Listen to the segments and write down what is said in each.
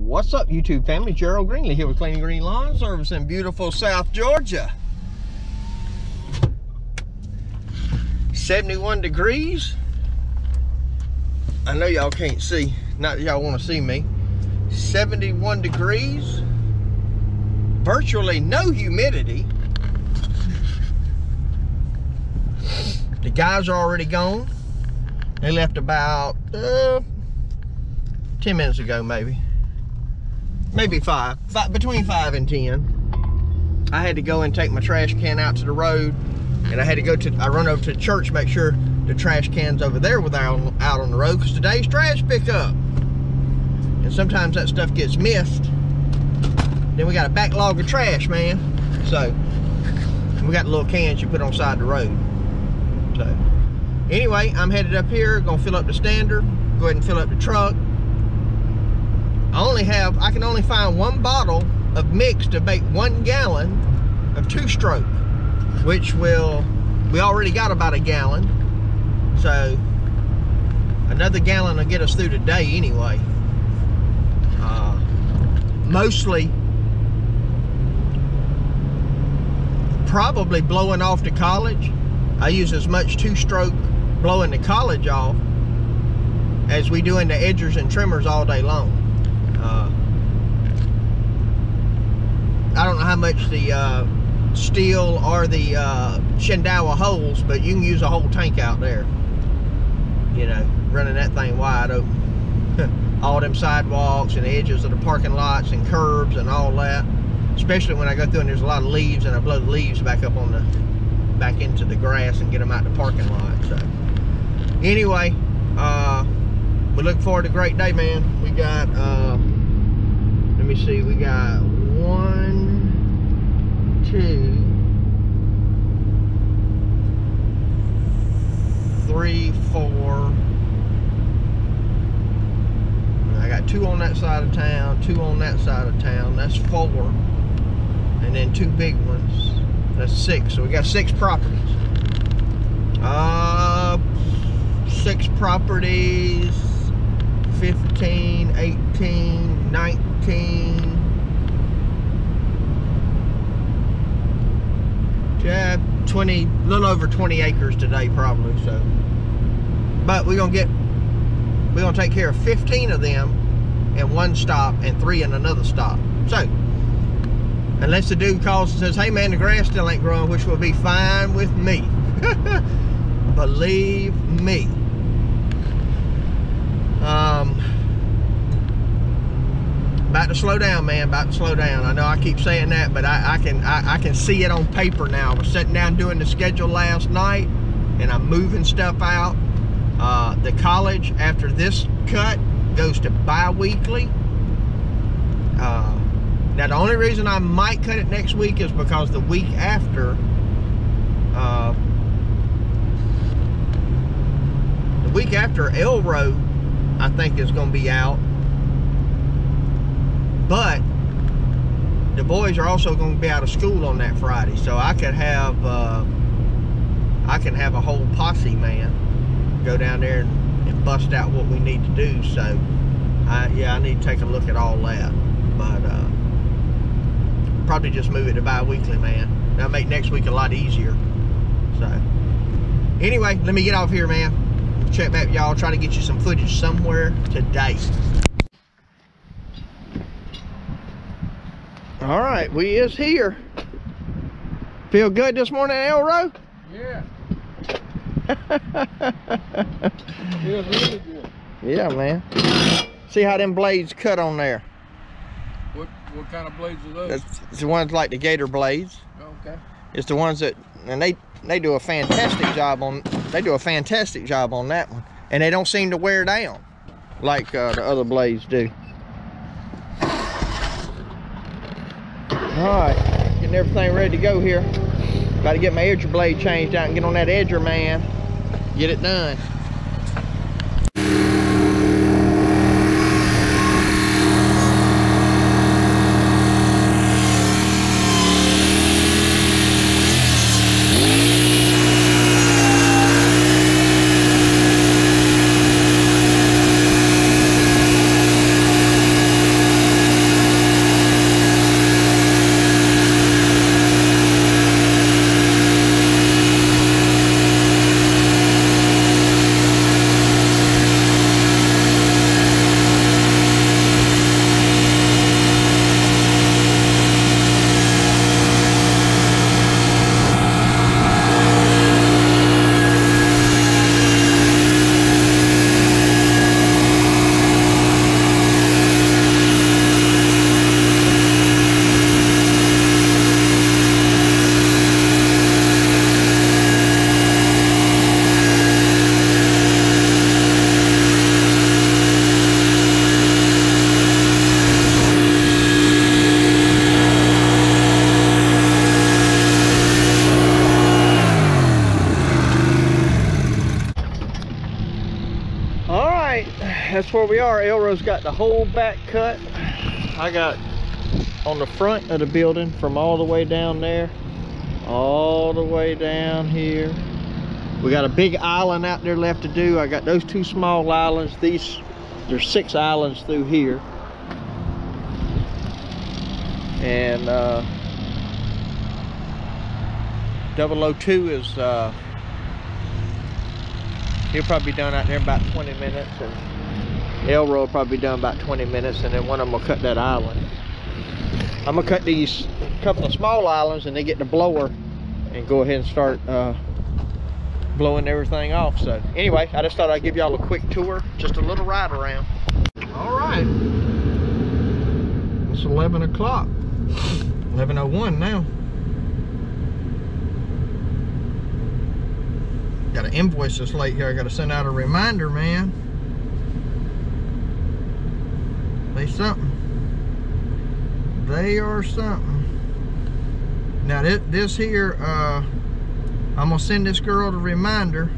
What's up, YouTube family? Gerald Greenlee here with Clean Green Lawn Service in beautiful South Georgia. 71 degrees. I know y'all can't see, not that y'all want to see me. 71 degrees. Virtually no humidity. The guys are already gone. They left about 10 minutes ago, maybe between 5 and 10. I had to go and take my trash can out to the road, and I run over to the church, make sure the trash can's over there without out on the road, because today's trash pickup, and sometimes that stuff gets missed. Then we got a backlog of trash, man. So we got little cans you put on the side of the road. So anyway, I'm headed up here, gonna fill up the stander, go ahead and fill up the truck. I can only find one bottle of mix to make 1 gallon of 2-stroke, which we already got about a gallon. So another gallon will get us through the day anyway. Mostly probably blowing off to college. I use as much 2-stroke blowing the college off as we do in the edgers and trimmers all day long. I don't know how much the steel or the Shendawa holds, but you can use a whole tank out there, you know, running that thing wide open. All them sidewalks and the edges of the parking lots and curbs and all that, especially when I go through and there's a lot of leaves, and I blow the leaves back up on back into the grass and get them out the parking lot. So anyway, we look forward to a great day, man. We got let me see, we got 1, 2, 3, 4. I got 2 on that side of town, 2 on that side of town. That's 4, and then 2 big ones. That's 6. So we got 6 properties. 6 properties. 15, 18, 19. Yeah, 20, a little over 20 acres today probably. So, but we're gonna take care of 15 of them in 1 stop and 3 in another stop. So, unless the dude calls and says, hey man, the grass still ain't growing, which will be fine with me. Believe me. About to slow down, man, about to slow down. I know I keep saying that, but I can see it on paper now. I was sitting down doing the schedule last night, and I'm moving stuff out. The college, after this cut, goes to bi-weekly. Now, the only reason I might cut it next week is because the week after, Elro, I think, is going to be out. But the boys are also going to be out of school on that Friday, so I can have a whole posse, man, go down there and bust out what we need to do. So yeah, I need to take a look at all that. But probably just move it to bi-weekly, man. That'll make next week a lot easier. So anyway, let me get off here, man. Check back, y'all. Try to get you some footage somewhere today. All right, we is here. Feel good this morning, Elro? Yeah. Feels really good. Yeah, man. See how them blades cut on there? What kind of blades are those? It's the ones like the Gator blades. Okay. It's the ones that, and they do a fantastic job on. They do a fantastic job on that one, and they don't seem to wear down like the other blades do. All right, getting everything ready to go here. Got to get my edger blade changed out and get on that edger, man. Get it done. that's where we are. Elro's got the whole back cut. I got on the front of the building from all the way down there, all the way down here. We got a big island out there left to do. I got those 2 small islands. There's 6 islands through here. And 002 is, he'll probably be done out there in about 20 minutes. And Elro will probably be done about 20 minutes. And then one of them will cut that island. I'm gonna cut these couple of small islands and then get the blower and go ahead and start blowing everything off. So anyway, I just thought I'd give y'all a quick tour, just a little ride around. All right, it's 11 o'clock, 11:01 now. Got an invoice that's late here. I got to send out a reminder, man. Say something. They are something. Now this here, I'm gonna send this girl the reminder,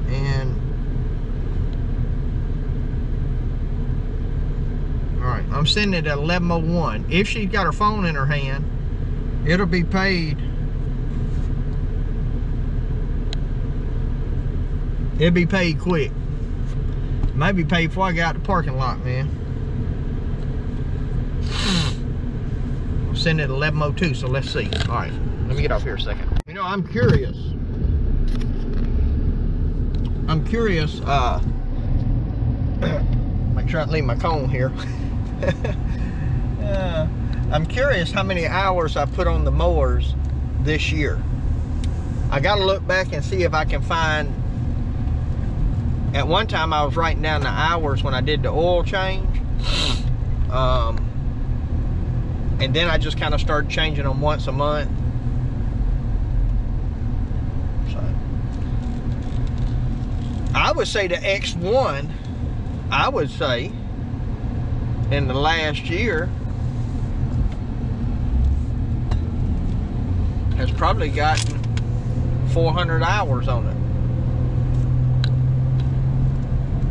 and all right, I'm sending it at 11:01. If she's got her phone in her hand, it'll be paid. It'll be paid quick. Might be paid before I get out the parking lot, man. I'll send it at 11:02, so let's see. All right, let me get off here a second. You know, I'm curious. Make sure I don't leave my cone here. I'm curious how many hours I put on the mowers this year. I gotta look back and see if I can find. At one time I was writing down the hours when I did the oil change. And then I just kind of started changing them once a month. So I would say the X1, I would say in the last year has probably gotten 400 hours on it.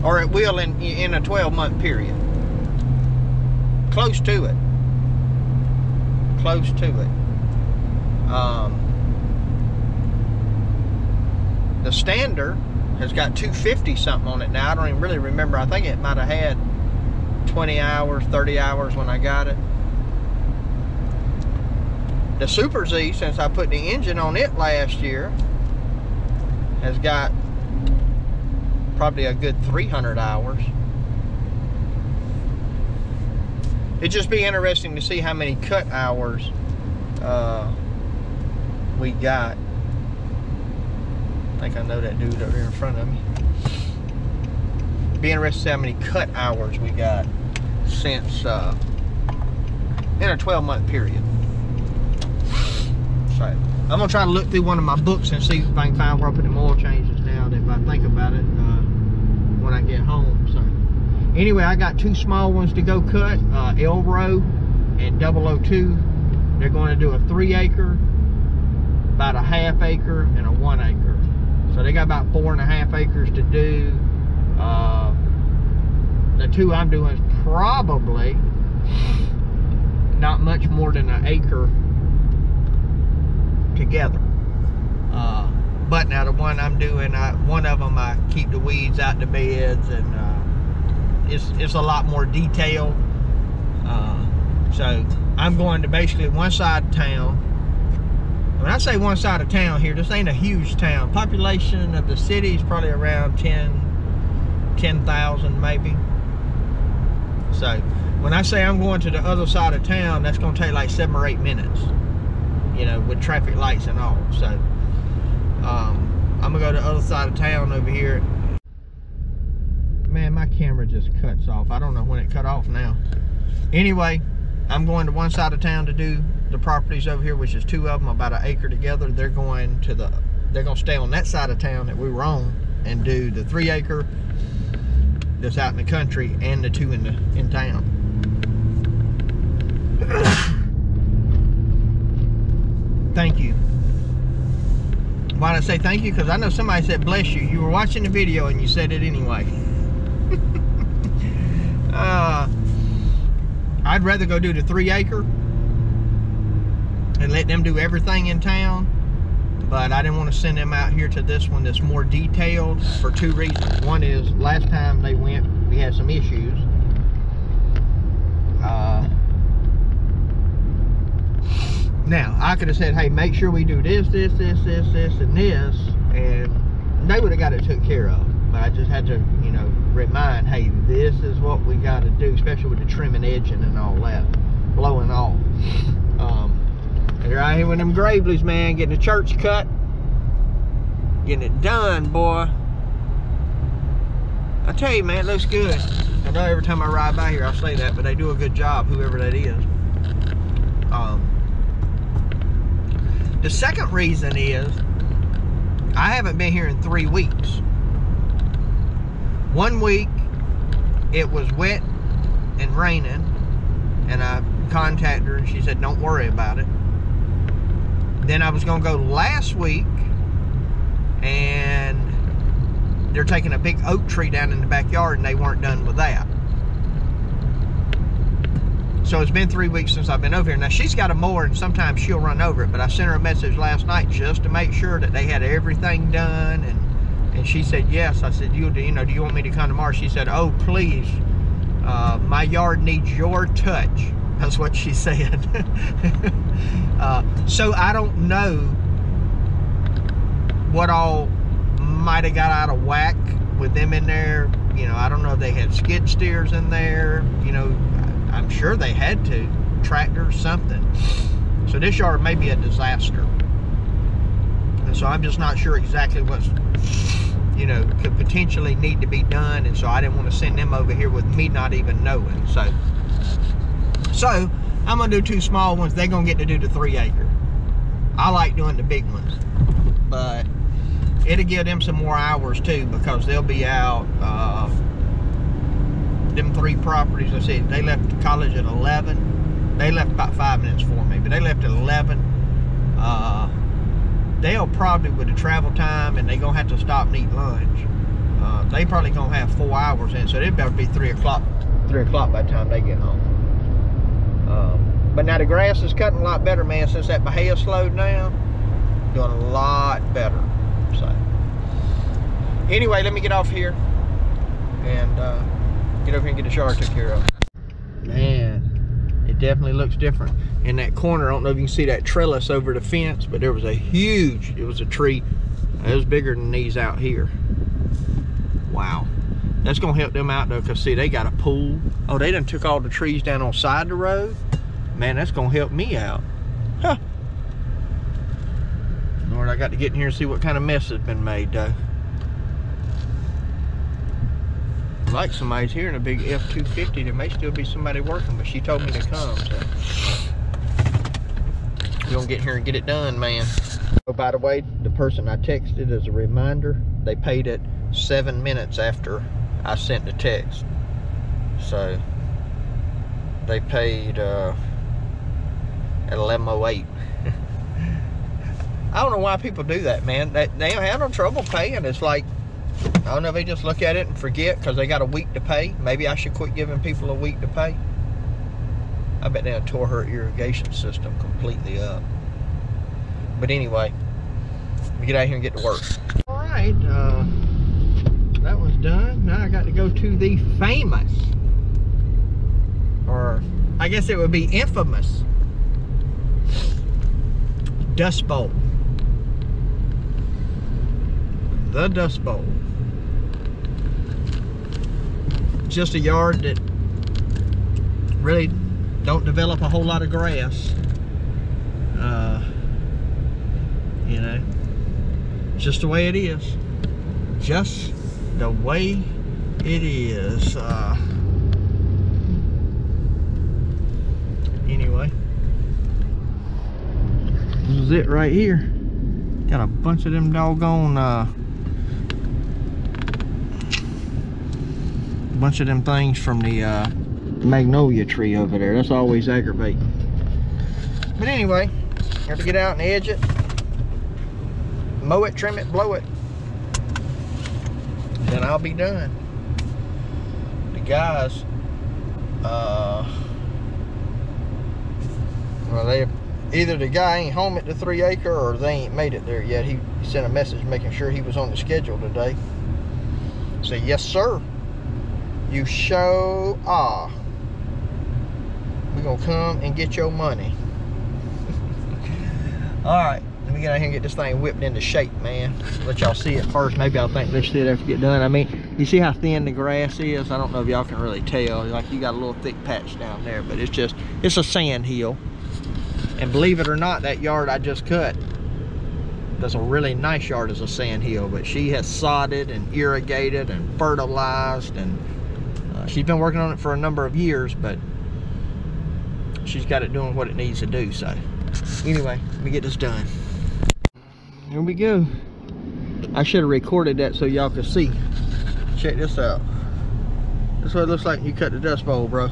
Or it will in a 12-month period. Close to it. Close to it. The Standard has got 250 something on it now. I don't even really remember. I think it might have had 20 hours, 30 hours when I got it. The Super Z, since I put the engine on it last year, has got probably a good 300 hours. It'd just be interesting to see how many cut hours we got. I think I know that dude over here in front of me. Be interested to see how many cut hours we got since in a 12-month period. So I'm gonna try to look through one of my books and see if I can find where I put them oil changes now. If I think about it when I get home. So anyway, I got 2 small ones to go cut. Elro and 002. They're going to do a 3 acre, about a 1/2 acre, and a 1 acre. So they got about 4.5 acres to do. The 2 I'm doing is probably not much more than an acre together. But now the one I'm doing, one of them I keep the weeds out the beds, and it's a lot more detailed. So I'm going to basically one side of town. When I say one side of town here, this ain't a huge town. Population of the city is probably around 10,000 maybe. So when I say I'm going to the other side of town, that's going to take like 7 or 8 minutes, you know, with traffic lights and all. So I'm gonna go to the other side of town over here. Man, my camera just cuts off. I don't know when it cut off now. Anyway, I'm going to one side of town to do the properties over here, which is 2 of them, about an acre together. They're going to stay on that side of town that we were on and do the 3 acre that's out in the country and the 2 in town. Thank you. Why'd I say thank you? Because I know somebody said bless you. You were watching the video and you said it anyway. I'd rather go do the 3-acre and let them do everything in town, but I didn't want to send them out here to this one that's more detailed for 2 reasons. One is, last time they went, we had some issues. Now, I could have said, hey, make sure we do this, and this, and they would have got it took care of. But I just had to, you know, remind, hey, this is what we got to do, especially with the trimming, edging, and all that, blowing off. And they're out here with them Graveleys, man, getting the church cut, getting it done, boy. I tell you, man, it looks good. I know every time I ride by here, I say that, but they do a good job, whoever that is. The second reason is, I haven't been here in 3 weeks. 1 week, it was wet and raining, and I contacted her and she said, don't worry about it. Then I was gonna go last week, and they're taking a big oak tree down in the backyard and they weren't done with that. So it's been 3 weeks since I've been over here. Now she's got a mower and sometimes she'll run over it, but I sent her a message last night just to make sure that they had everything done, and she said yes. I said, you know, do you want me to come tomorrow? She said, oh please, my yard needs your touch. That's what she said. So I don't know what all might have got out of whack with them in there. You know, I don't know if they had skid steers in there. You know, I'm sure they had to, tractors, something. So this yard may be a disaster. And so I'm just not sure exactly what's, you know, could potentially need to be done. And so I didn't want to send them over here with me not even knowing. So I'm gonna do 2 small ones. They're gonna get to do the 3-acre. I like doing the big ones, but it'll give them some more hours too, because they'll be out. Them 3 properties, I said, they left college at 11. They left about 5 minutes for me, but they left at 11. They'll probably, with the travel time, and they gonna have to stop and eat lunch, they probably gonna have 4 hours in, so they better be 3 o'clock by the time they get home. But now the grass is cutting a lot better, man, since that Bahia slowed down. Doing a lot better. So anyway, let me get off here and get over here and get the shower took care of. Man, it definitely looks different. In that corner, I don't know if you can see that trellis over the fence, but there was a huge, it was a tree. It was bigger than these out here. Wow. That's gonna help them out though, because see, they got a pool. Oh, they done took all the trees down on the side of the road. Man, that's gonna help me out. Huh. Lord, I got to get in here and see what kind of mess has been made though. Like somebody's here in a big F-250. There may still be somebody working, but she told me to come, so we're gonna get here and get it done, man. Oh, by the way, the person I texted as a reminder, they paid it 7 minutes after I sent the text. So they paid at 11:08. I don't know why people do that, man. They don't have no trouble paying. It's like, I don't know if they just look at it and forget because they got a week to pay. Maybe I should quit giving people a week to pay. I bet they tore her irrigation system completely up. But anyway, we get out here and get to work. All right, that was done. Now I got to go to the famous, or I guess it would be infamous, Dust Bowl. The Dust Bowl. Just a yard that really don't develop a whole lot of grass. You know, just the way it is. Just the way it is. Anyway, this is it right here. Got a bunch of them doggone bunch of them things from the magnolia tree over there. That's always aggravating. But anyway, have to get out and edge it, mow it, trim it, blow it. Then I'll be done. The guys, well, either the guy ain't home at the 3 acre or they ain't made it there yet. He sent a message making sure he was on the schedule today. Say, yes, sir. You sure are. We're gonna come and get your money. All right, let me get out here and get this thing whipped into shape, man. Let y'all see it first. Maybe I'll think let's see it after we get done. I mean, you see how thin the grass is? I don't know if y'all can really tell. Like, you got a little thick patch down there, but it's a sand hill. And believe it or not, that yard I just cut, that's a really nice yard as a sand hill, but she has sodded and irrigated and fertilized, and she's been working on it for a number of years, but she's got it doing what it needs to do. So anyway, let me get this done. Here we go. I should have recorded that so y'all could see. Check this out. This is what it looks like when you cut the dust bowl, bro.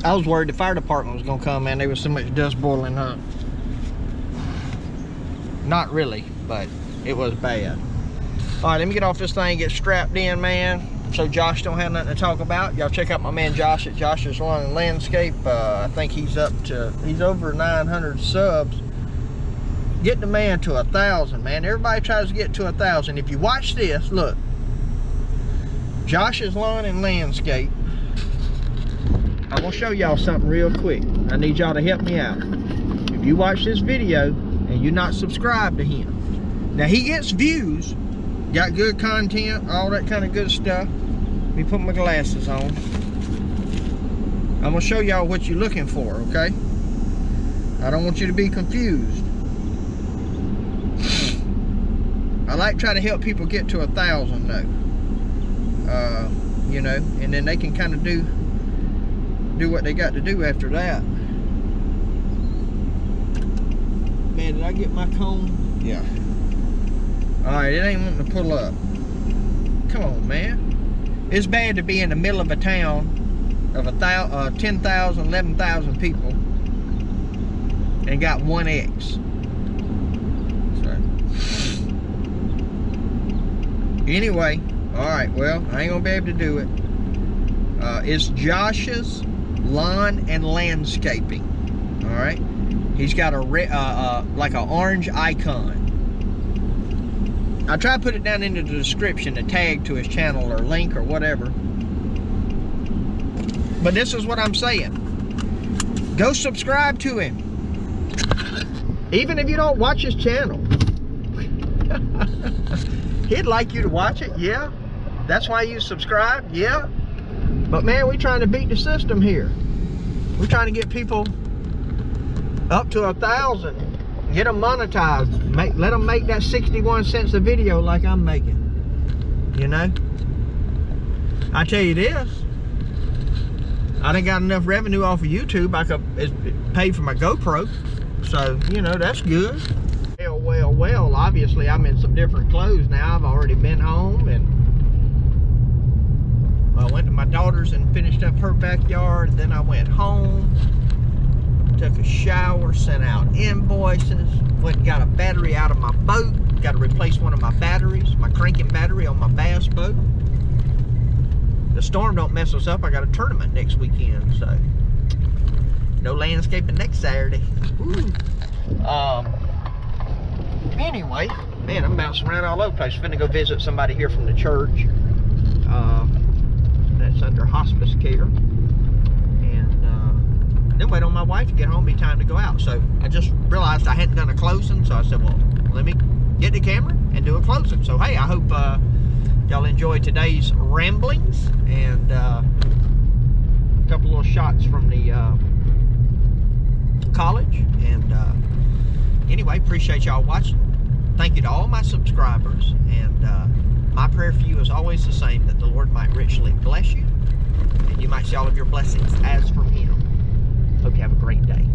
I was worried the fire department was gonna come, man. There was so much dust boiling up. Not really, but it was bad. All right, let me get off this thing, get strapped in, man, so Josh don't have nothing to talk about. Y'all check out my man Josh at Josh's Lawn and Landscape. I think he's over 900 subs. Get the man to 1,000, man. Everybody tries to get to 1,000. If you watch this, look, Josh's Lawn and Landscape. I'm gonna show y'all something real quick. I need y'all to help me out. If you watch this video and you're not subscribed to him, now he gets views, got good content, all that kind of good stuff. Let me put my glasses on. I'm gonna show y'all what you're looking for, okay? I don't want you to be confused. I like to try to help people get to 1,000 though. You know, and then they can kind of do what they got to do after that. Man, did I get my cone? Yeah. Alright, it ain't wanting to pull up. Come on, man. It's bad to be in the middle of a town of 10,000, 11,000 people and got 1X. So. Anyway, alright, well, I ain't gonna be able to do it. It's Josh's Lawn and Landscaping. All right, he's got a like an orange icon. I'll try to put it down into the description, a tag to his channel or link or whatever. But this is what I'm saying. Go subscribe to him, even if you don't watch his channel. He'd like you to watch it, yeah. That's why you subscribe, yeah. But man, we're trying to beat the system here. We're trying to get people up to 1,000, get them monetized, let them make that 61 cents a video like I'm making. You know, I tell you this, I done got enough revenue off of YouTube. I could pay for my GoPro, so you know that's good. Well. Obviously, I'm in some different clothes now. I've already been home and I went to my daughter's and finished up her backyard. Then I went home, took a shower, sent out invoices, went and got a battery out of my boat. Got to replace one of my batteries, my cranking battery on my bass boat. The storm don't mess us up. I got a tournament next weekend, so no landscaping next Saturday. Woo. Anyway, man, I'm bouncing around all over the place. Finna go visit somebody here from the church. That's under hospice care, and then wait on my wife to get home, be time to go out. So I just realized I hadn't done a closing, so I said, well, let me get the camera and do a closing. So hey, I hope y'all enjoyed today's ramblings and a couple little shots from the college. And anyway, appreciate y'all watching. Thank you to all my subscribers, and my prayer for you is always the same, that the Lord might richly bless you and you might see all of your blessings as from Him. Hope you have a great day.